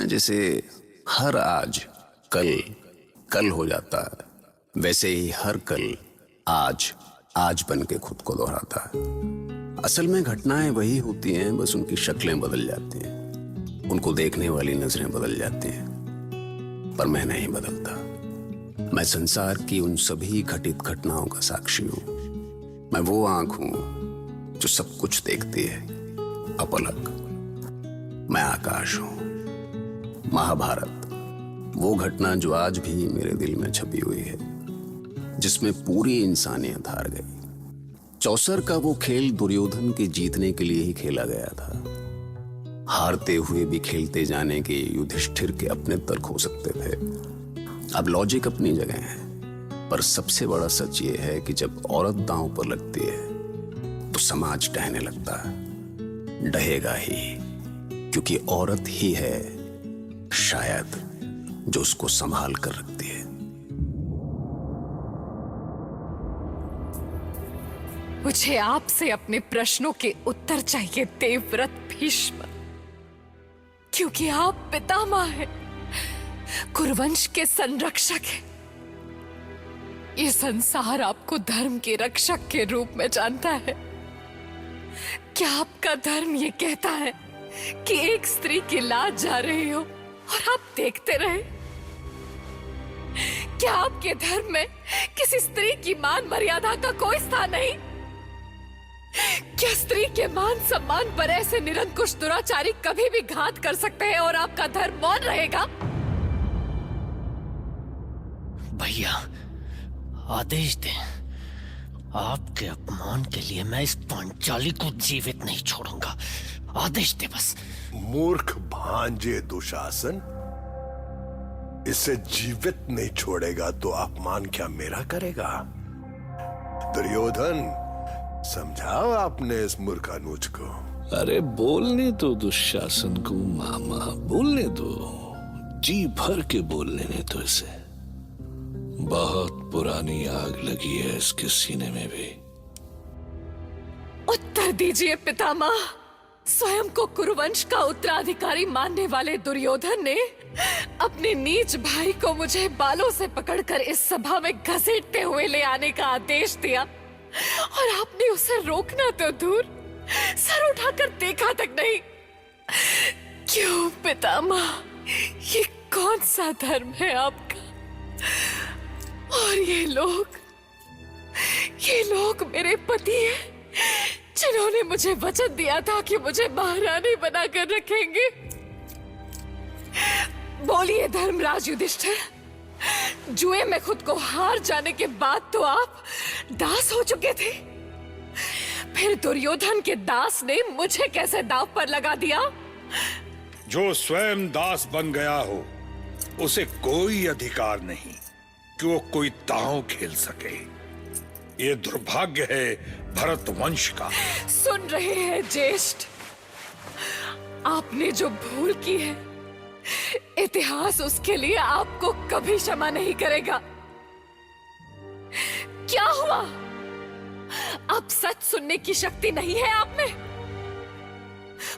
ना जैसे हर आज कल कल हो जाता है, वैसे ही हर कल आज आज बन के खुद को दोहराता है। असल में घटनाएं वही होती हैं, बस उनकी शक्लें बदल जाती हैं, उनको देखने वाली नजरें बदल जाती हैं, पर मैं नहीं बदलता। मैं संसार की उन सभी घटित घटनाओं का साक्षी हूं। मैं वो आंख हूं जो सब कुछ देखती है अपलक। मैं आकाश हूं। महाभारत, वो घटना जो आज भी मेरे दिल में छपी हुई है, जिसमें पूरी इंसानियत हार गई। चौसर का वो खेल दुर्योधन के जीतने के लिए ही खेला गया था। हारते हुए भी खेलते जाने के युधिष्ठिर के अपने तर्क हो सकते थे। अब लॉजिक अपनी जगह है, पर सबसे बड़ा सच ये है कि जब औरत दांव पर लगती है तो समाज डहने लगता है। डहेगा ही, क्योंकि औरत ही है शायद जो उसको संभाल कर रखती है। मुझे आपसे अपने प्रश्नों के उत्तर चाहिए देवव्रत भीष्म, क्योंकि आप पितामह हैं, कुरुवंश के संरक्षक हैं। ये संसार आपको धर्म के रक्षक के रूप में जानता है। क्या आपका धर्म ये कहता है कि एक स्त्री की लाज जा रही हो और आप देखते रहे? क्या आपके धर्म में किसी स्त्री की मान मर्यादा का कोई स्थान नहीं? क्या स्त्री के मान सम्मान पर ऐसे निरंकुश दुराचारी कभी भी घात कर सकते हैं और आपका धर्म मौन रहेगा? भैया, आदेश दें। आपके अपमान के लिए मैं इस पांचाली को जीवित नहीं छोड़ूंगा। आदेश दे बस। मूर्ख भांजे दुशासन, इसे जीवित नहीं छोड़ेगा तो अपमान क्या मेरा करेगा? दुर्योधन, समझाओ आपने इस मूर्ख अनुज को। अरे बोलने दो दुशासन को मामा, बोलने दो, जी भर के बोलने ने तो इसे। बहुत पुरानी आग लगी है इसके सीने में भी। उत्तर दीजिए पितामह। स्वयं को कुरुवंश का उत्तराधिकारी मानने वाले दुर्योधन ने अपने नीच भाई को मुझे बालों से पकड़कर इस सभा में घसीटते हुए ले आने का आदेश दिया, और आपने उसे रोकना तो दूर, सर उठाकर देखा तक नहीं। क्यों पितामह, ये कौन सा धर्म है आपका? और ये लोग मेरे पति हैं, जिन्होंने मुझे वचन दिया था कि मुझे महारानी बनाकर रखेंगे। बोलिए धर्मराज युधिष्ठिर, जुए में खुद को हार जाने के बाद तो आप दास हो चुके थे, फिर दुर्योधन के दास ने मुझे कैसे दांव पर लगा दिया? जो स्वयं दास बन गया हो, उसे कोई अधिकार नहीं कि वो कोई दांव खेल सके। ये दुर्भाग्य है भरत वंश का। सुन रहे हैं ज्येष्ठ, आपने जो भूल की है, इतिहास उसके लिए आपको कभी क्षमा नहीं करेगा। क्या हुआ? अब सच सुनने की शक्ति नहीं है आप में,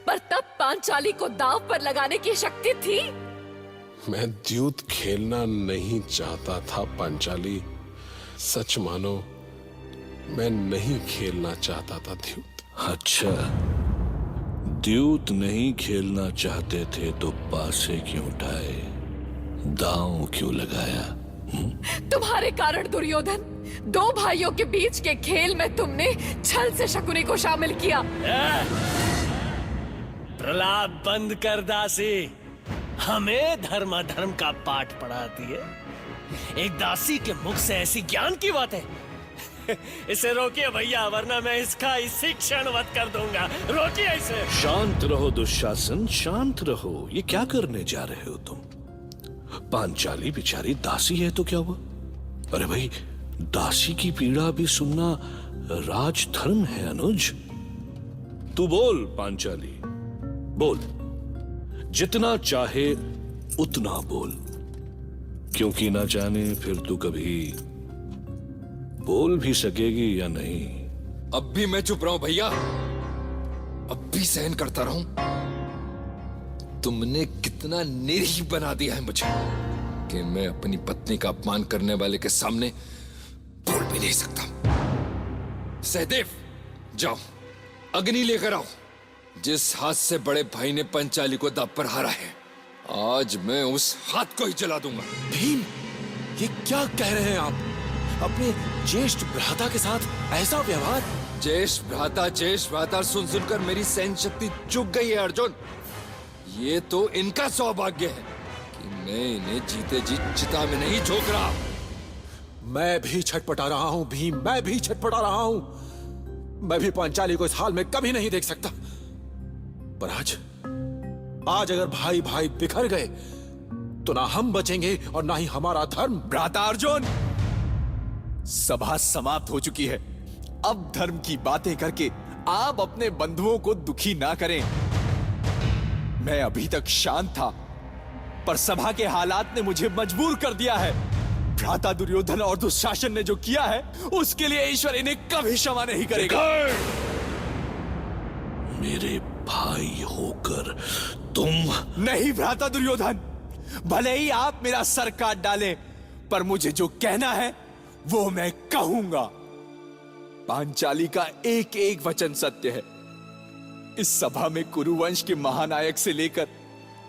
पर तब पांचाली को दांव पर लगाने की शक्ति थी। मैं द्यूत खेलना नहीं चाहता था पांचाली, सच मानो मैं नहीं खेलना चाहता था द्यूत। अच्छा, द्यूत नहीं खेलना चाहते थे तो पासे क्यों उठाए, दांव क्यों लगाया? तुम्हारे कारण दुर्योधन, दो भाइयों के बीच के खेल में तुमने छल से शकुनी को शामिल किया। प्रलाप बंद कर दासी। हमें धर्माधर्म का पाठ पढ़ाती है। एक दासी के मुख से ऐसी ज्ञान की बात है। इसे रोकिए भैया, वरना मैं इसका इसी क्षण वध कर दूंगा। रोकिए इसे। शांत रहो दुशासन, शांत रहो। ये क्या करने जा रहे हो तुम? पांचाली बेचारी दासी है तो क्या हुआ? अरे भाई, दासी की पीड़ा भी सुनना राजधर्म है अनुज। तू बोल पांचाली, बोल, जितना चाहे उतना बोल, क्योंकि ना जाने फिर तू कभी बोल भी सकेगी या नहीं। अब भी मैं चुप रहा हूं भैया, अब भी सहन करता रहूं? तुमने कितना निरीह बना दिया है मुझे कि मैं अपनी पत्नी का अपमान करने वाले के सामने बोल भी नहीं सकता। सहदेव, जाओ अग्नि लेकर आओ। जिस हाथ से बड़े भाई ने पंचाली को दांव पर हारा है, आज मैं उस हाथ को ही जला दूंगा। भीम, ये क्या कह रहे हैं आप? अपने ज्येष्ठ भ्राता के साथ ऐसा व्यवहार? ज्येष्ठ भ्राता सुन सुनकर मेरी सहन शक्ति चुक गई है अर्जुन। ये तो इनका सौभाग्य है कि मैं इन्हें जीते जी चिता में नहीं झोंक रहा। मैं भी छटपटा रहा हूं भीम, मैं भी छटपटा रहा हूं। मैं भी पांचाली को इस हाल में कभी नहीं देख सकता। पर आज अगर भाई भाई बिखर गए तो ना हम बचेंगे और ना ही हमारा धर्म। भ्राता अर्जुन, सभा समाप्त हो चुकी है। अब धर्म की बातें करके आप अपने बंधुओं को दुखी ना करें। मैं अभी तक शांत था, पर सभा के हालात ने मुझे मजबूर कर दिया है। भ्राता दुर्योधन और दुशासन ने जो किया है, उसके लिए ईश्वर इन्हें कभी क्षमा नहीं करेगा। मेरे भाई होकर तुम नहीं भ्राता दुर्योधन, भले ही आप मेरा सर काट डालें, पर मुझे जो कहना है वो मैं कहूंगा। पांचाली का एक एक वचन सत्य है। इस सभा में कुरुवंश के महानायक से लेकर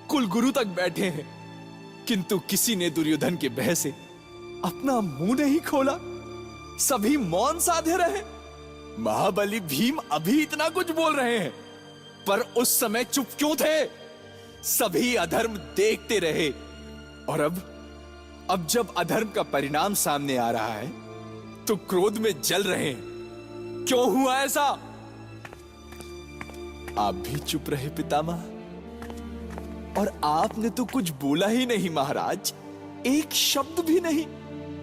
कुलगुरु तक बैठे हैं, किंतु किसी ने दुर्योधन के भय से अपना मुंह नहीं खोला। सभी मौन साधे रहे। महाबली भीम अभी इतना कुछ बोल रहे हैं, पर उस समय चुप क्यों थे? सभी अधर्म देखते रहे। और अब जब अधर्म का परिणाम सामने आ रहा है तो क्रोध में जल रहे हैं। क्यों हुआ ऐसा? आप भी चुप रहे पितामह, और आपने तो कुछ बोला ही नहीं महाराज, एक शब्द भी नहीं।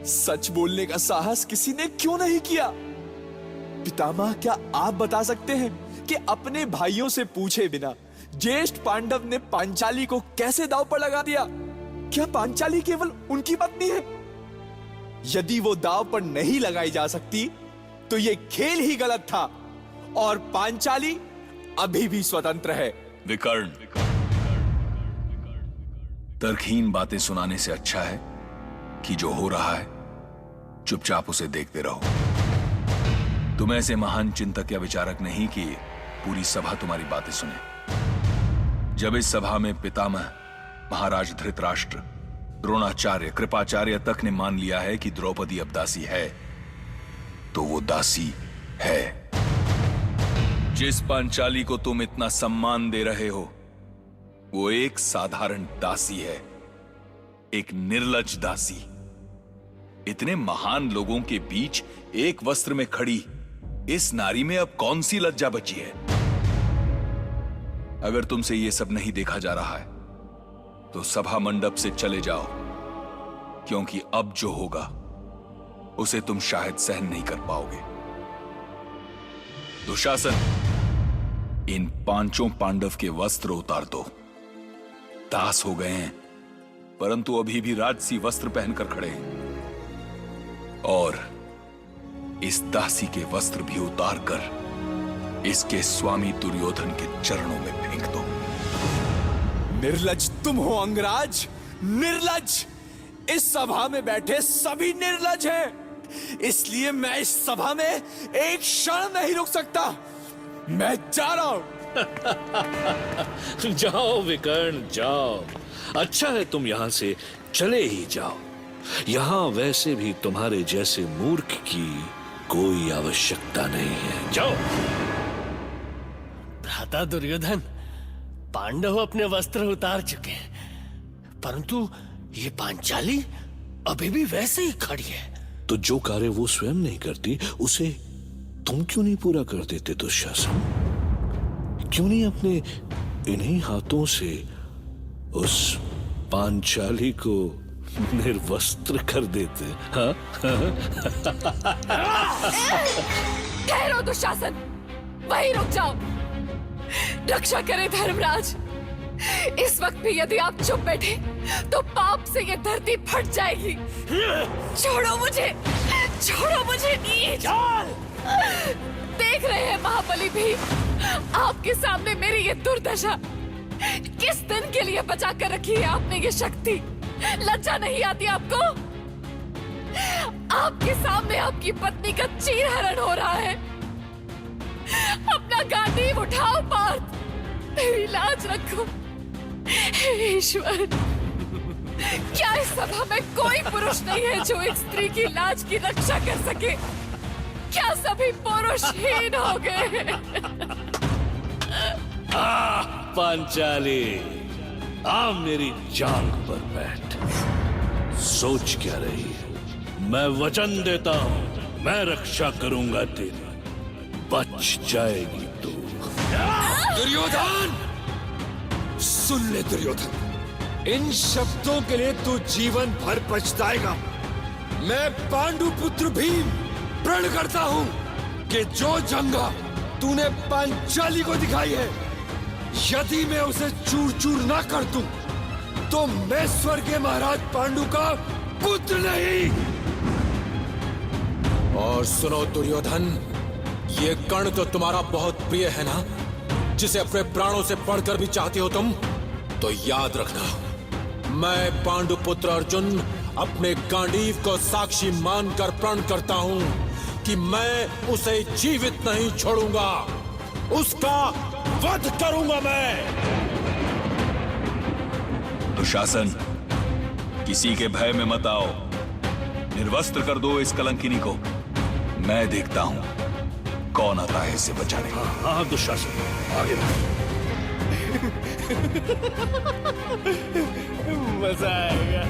सच बोलने का साहस किसी ने क्यों नहीं किया? पितामह, क्या आप बता सकते हैं कि अपने भाइयों से पूछे बिना ज्येष्ठ पांडव ने पांचाली को कैसे दांव पर लगा दिया? क्या पांचाली केवल उनकी पत्नी है? यदि वो दांव पर नहीं लगाई जा सकती तो ये खेल ही गलत था, और पांचाली अभी भी स्वतंत्र है। विकर्ण, तर्कहीन बातें सुनाने से अच्छा है कि जो हो रहा है चुपचाप उसे देखते रहो। तुम ऐसे महान चिंतक या विचारक नहीं कि पूरी सभा तुम्हारी बातें सुने। जब इस सभा में पितामह महाराज धृतराष्ट्र, द्रोणाचार्य, कृपाचार्य तक ने मान लिया है कि द्रौपदी अब दासी है, तो वो दासी है। जिस पांचाली को तुम इतना सम्मान दे रहे हो, वो एक साधारण दासी है, एक निर्लज्ज दासी। इतने महान लोगों के बीच एक वस्त्र में खड़ी इस नारी में अब कौन सी लज्जा बची है? अगर तुमसे यह सब नहीं देखा जा रहा है तो सभा मंडप से चले जाओ, क्योंकि अब जो होगा उसे तुम शायद सहन नहीं कर पाओगे। दुशासन, इन पांचों पांडव के वस्त्र उतार दो। दास हो गए हैं, परंतु अभी भी राजसी वस्त्र पहनकर खड़े हैं, और इस दासी के वस्त्र भी उतारकर इसके स्वामी दुर्योधन के चरणों में फेंक दो। निर्लज्ज तुम हो अंगराज, निर्लज्ज। इस सभा में बैठे सभी निर्लज्ज हैं, इसलिए मैं इस सभा में एक क्षण नहीं रुक सकता। मैं जा रहा हूं। जाओ विकर्ण, जाओ। अच्छा है तुम यहां से चले ही जाओ। यहां वैसे भी तुम्हारे जैसे मूर्ख की कोई आवश्यकता नहीं है। जाओ। भ्राता दुर्योधन, पांडव अपने वस्त्र उतार चुके हैं, परंतु ये पांचाली अभी भी वैसे ही खड़ी है। तो जो कार्य वो स्वयं नहीं करती, उसे तुम क्यों नहीं पूरा कर देते दुशासन? क्यों नहीं अपने इन्हीं हाथों से उस पांचाली को निर्वस्त्र कर देते? हाँ? ठहरो दुशासन, वहीं रुक जाओ। रक्षा करे धर्मराज। इस वक्त भी यदि आप चुप बैठे तो पाप से ये धरती फट जाएगी। छोड़ो मुझे, छोड़ो मुझे नीच। देख रहे हैं महाबली भी, आपके सामने मेरी ये दुर्दशा। किस दिन के लिए बचा कर रखी है आपने ये शक्ति? लज्जा नहीं आती आपको? आपके सामने आपकी पत्नी का चीरहरण हो रहा है। अपना गांडीव उठाओ पार्थ, मेरी लाज रखो। हे ईश्वर, क्या इस सभा में कोई पुरुष नहीं है जो एक स्त्री की लाज की रक्षा कर सके? क्या सभी पुरुषहीन हो गए? पांचाली, आ मेरी जांग पर बैठ। सोच क्या रही है? मैं वचन देता हूं, मैं रक्षा करूंगा तेरी, बच जाएगी तू। दुर्योधन, सुन ले दुर्योधन, इन शब्दों के लिए तू जीवन भर पछताएगा। मैं पांडु पुत्र भीम प्रण करता हूं कि जो जंगा तूने पांचाली को दिखाई है, यदि मैं उसे चूर चूर ना कर दूं, तो मैं स्वर्गीय महाराज पांडु का पुत्र नहीं। और सुनो दुर्योधन, ये कर्ण तो तुम्हारा बहुत प्रिय है ना, जिसे अपने प्राणों से बढ़कर भी चाहते हो तुम? तो याद रखना, मैं पांडुपुत्र अर्जुन अपने गांडीव को साक्षी मानकर प्रण करता हूं कि मैं उसे जीवित नहीं छोड़ूंगा, उसका वध करूंगा मैं। दुशासन, किसी के भय में मत आओ, निर्वस्त्र कर दो इस कलंकिनी को। मैं देखता हूं कौन आता है इसे बचाने। हाँ दुशासन, आगे मजा आएगा,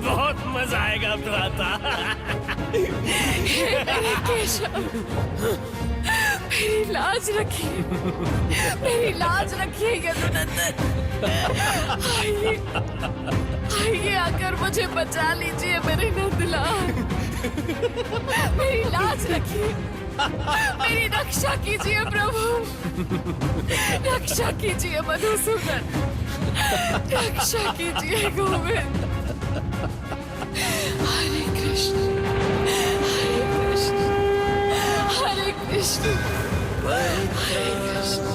बहुत मजा आएगा भ्राता। केशव, मेरी लाज रखिए, मेरी लाज रखिए यदुनंदन। आइए, आइए आकर मुझे बचा लीजिए मेरे नंदलाल। मेरी लाज रखिए, मेरी रक्षा कीजिए प्रभु, रक्षा कीजिए मधुसूदन, रक्षा कीजिए गोविंद। हरे कृष्ण, हरे कृष्ण, हरे कृष्ण, हरे कृष्ण,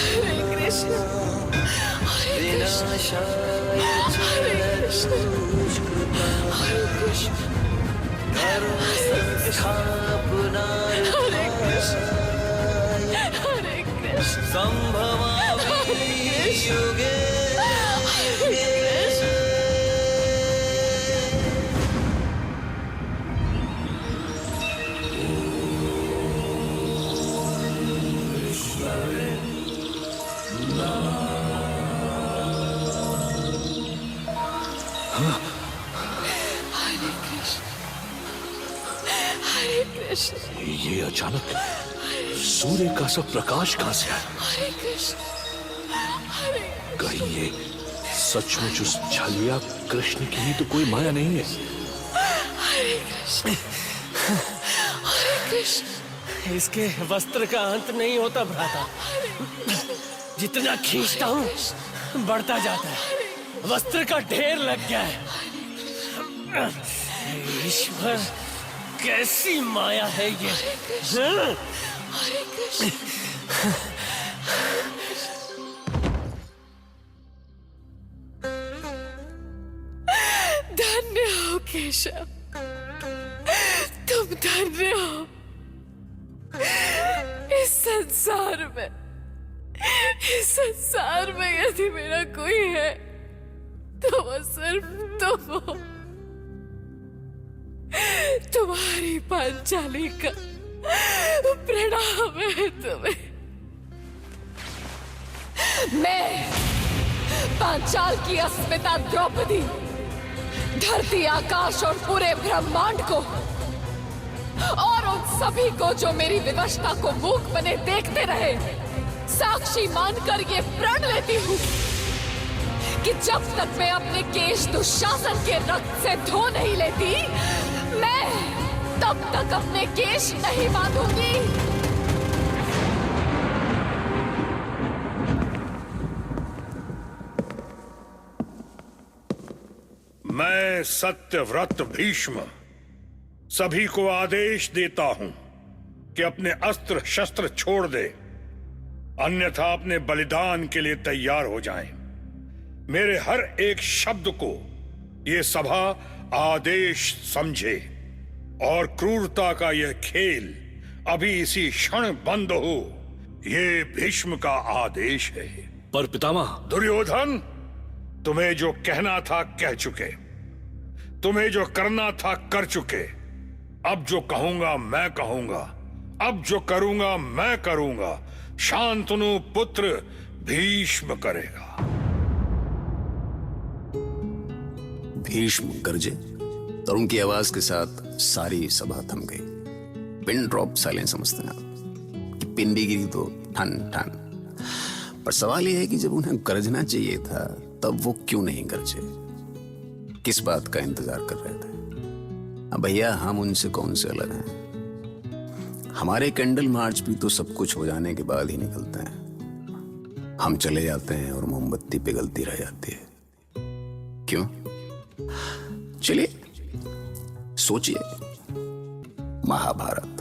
हरे कृष्ण, हरे कृष्ण, हरे कृष्ण, हरे कृष्ण, हरे कृष्ण, हरे कृष्ण, हरे कृष्ण, संभवामि युगे युगे। हरे कृष्ण, हरे कृष्ण। ये अचानक सूर्य का सब प्रकाश कहां से आया? हरे कृष्ण, हरे कहीं ये सचमुच उस छलिया कृष्ण की ही तो कोई माया नहीं है? हरे कृष्ण, हरे कृष्ण। इसके वस्त्र का अंत नहीं होता भ्राता, जितना खींचता हूं बढ़ता जाता है, वस्त्र का ढेर लग गया है। ईश्वर, कैसी माया है ये। हाँ? हरे कृष्ण, धन्य हो केशव, तुम धन्य हो। इस संसार में यदि मेरा कोई है तो वो सिर्फ तुम हो। तुम्हारी पांचाली का प्रणाम है तुम्हें। मैं पांचाल की अस्मिता द्रौपदी धरती, आकाश और पूरे ब्रह्मांड को और उन सभी को जो मेरी विवशता को मूक बने देखते रहे, साक्षी मानकर ये प्रण लेती हूँ कि जब तक मैं अपने केश दुशासन के रक्त से धो नहीं लेती, मैं तब तक अपने केश नहीं बांधूंगी। मैं सत्यव्रत भीष्म सभी को आदेश देता हूं कि अपने अस्त्र शस्त्र छोड़ दे अन्यथा अपने बलिदान के लिए तैयार हो जाएं। मेरे हर एक शब्द को यह सभा आदेश समझे और क्रूरता का यह खेल अभी इसी क्षण बंद हो, यह भीष्म का आदेश है। पर पितामह, दुर्योधन, तुम्हें जो कहना था कह चुके, तुम्हें जो करना था कर चुके। अब जो कहूंगा मैं कहूंगा, अब जो करूंगा मैं करूंगा। शांतनु पुत्र भीष्म करेगा। भीष्म गरजे और उनकी आवाज के साथ सारी सभा थम गई। पिन ड्रॉप साइलेंस समझते हैं आप कि पिन भी गिरी तो ठन ठन। पर सवाल यह है कि जब उन्हें गरजना चाहिए था तब वो क्यों नहीं गरजे? किस बात का इंतजार कर रहे थे? अब भैया, हम उनसे कौन से अलग हैं? हमारे कैंडल मार्च भी तो सब कुछ हो जाने के बाद ही निकलते हैं। हम चले जाते हैं और मोमबत्ती पिघलती रह जाती है। क्यों? चलिए सोचिए, महाभारत